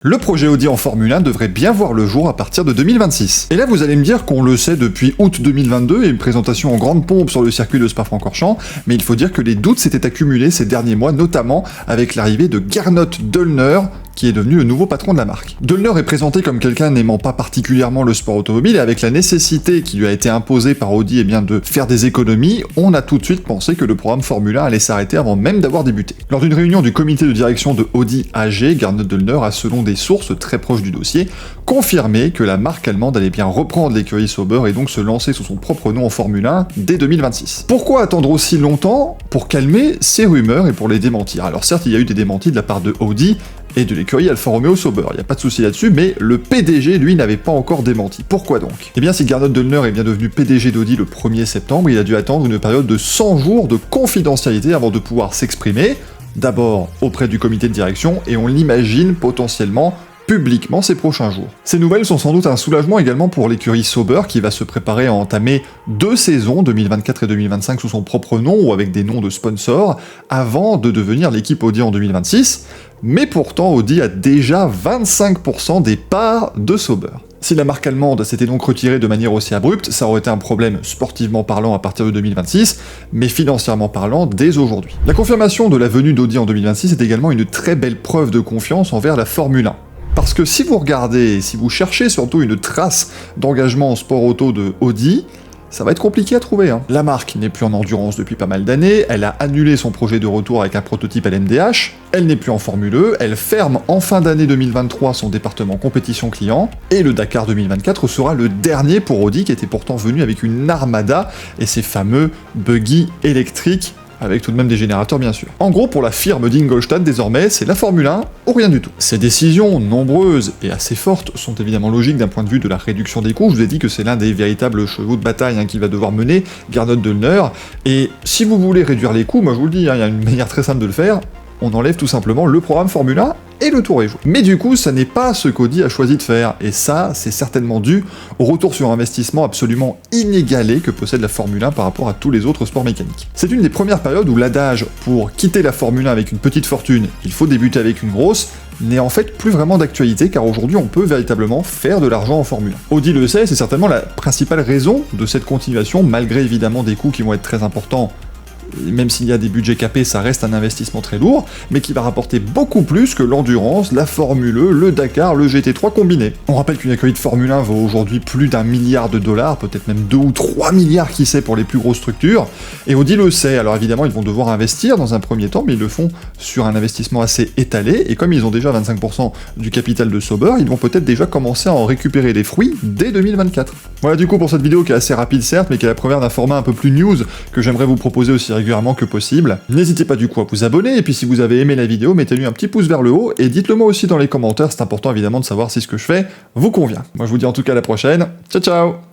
Le projet Audi en Formule 1 devrait bien voir le jour à partir de 2026. Et là, vous allez me dire qu'on le sait depuis août 2022 et une présentation en grande pompe sur le circuit de Spa-Francorchamps, mais il faut dire que les doutes s'étaient accumulés ces derniers mois, notamment avec l'arrivée de Gernot Döllner, qui est devenu le nouveau patron de la marque. Döllner est présenté comme quelqu'un n'aimant pas particulièrement le sport automobile, et avec la nécessité qui lui a été imposée par Audi de faire des économies, on a tout de suite pensé que le programme Formule 1 allait s'arrêter avant même d'avoir débuté. Lors d'une réunion du comité de direction de Audi AG, Gernot Döllner a, selon des sources très proches du dossier, confirmé que la marque allemande allait bien reprendre l'écurie Sauber et donc se lancer sous son propre nom en Formule 1 dès 2026. Pourquoi attendre aussi longtemps pour calmer ces rumeurs et pour les démentir? Alors certes, il y a eu des démentis de la part de Audi et de l'écurie Alfa Romeo Sauber, il n'y a pas de souci là-dessus, mais le PDG, lui, n'avait pas encore démenti. Pourquoi donc? Eh bien, si Gernot Döllner est bien devenu PDG d'Audi le 1er septembre, il a dû attendre une période de 100 jours de confidentialité avant de pouvoir s'exprimer, d'abord auprès du comité de direction, et on l'imagine potentiellement publiquement ces prochains jours. Ces nouvelles sont sans doute un soulagement également pour l'écurie Sauber qui va se préparer à entamer 2 saisons, 2024 et 2025, sous son propre nom ou avec des noms de sponsors, avant de devenir l'équipe Audi en 2026, mais pourtant Audi a déjà 25% des parts de Sauber. Si la marque allemande s'était donc retirée de manière aussi abrupte, ça aurait été un problème sportivement parlant à partir de 2026, mais financièrement parlant dès aujourd'hui. La confirmation de la venue d'Audi en 2026 est également une très belle preuve de confiance envers la Formule 1. Parce que si vous regardez, si vous cherchez surtout une trace d'engagement en sport auto de Audi, ça va être compliqué à trouver. La marque n'est plus en endurance depuis pas mal d'années, elle a annulé son projet de retour avec un prototype LMDH, elle n'est plus en Formule E, elle ferme en fin d'année 2023 son département compétition client, et le Dakar 2024 sera le dernier pour Audi qui était pourtant venu avec une armada et ses fameux buggy électriques, avec tout de même des générateurs bien sûr. En gros, pour la firme d'Ingolstadt, désormais, c'est la Formule 1 ou rien du tout. Ces décisions, nombreuses et assez fortes, sont évidemment logiques d'un point de vue de la réduction des coûts. Je vous ai dit que c'est l'un des véritables chevaux de bataille qu'il va devoir mener, Gernot Döllner, et si vous voulez réduire les coûts, moi je vous le dis, il y a une manière très simple de le faire, on enlève tout simplement le programme Formule 1 et le tour est joué. Mais du coup, ça n'est pas ce qu'Audi a choisi de faire, et ça, c'est certainement dû au retour sur investissement absolument inégalé que possède la Formule 1 par rapport à tous les autres sports mécaniques. C'est une des premières périodes où l'adage « pour quitter la Formule 1 avec une petite fortune, il faut débuter avec une grosse », n'est en fait plus vraiment d'actualité, car aujourd'hui on peut véritablement faire de l'argent en Formule 1. Audi le sait, c'est certainement la principale raison de cette continuation, malgré évidemment des coûts qui vont être très importants. Même s'il y a des budgets capés, ça reste un investissement très lourd, mais qui va rapporter beaucoup plus que l'endurance, la Formule E, le Dakar, le GT3 combinés. On rappelle qu'une écurie de Formule 1 vaut aujourd'hui plus d'1 milliard de dollars, peut-être même 2 ou 3 milliards qui sait pour les plus grosses structures, et Audi le sait, alors évidemment ils vont devoir investir dans un premier temps, mais ils le font sur un investissement assez étalé, et comme ils ont déjà 25% du capital de Sauber, ils vont peut-être déjà commencer à en récupérer les fruits dès 2024. Voilà du coup pour cette vidéo qui est assez rapide certes, mais qui est la première d'un format un peu plus news que j'aimerais vous proposer aussi régulièrement que possible. N'hésitez pas du coup à vous abonner, et puis si vous avez aimé la vidéo, mettez-lui un petit pouce vers le haut, et dites-le moi aussi dans les commentaires, c'est important évidemment de savoir si ce que je fais vous convient. Moi je vous dis en tout cas à la prochaine, ciao ciao.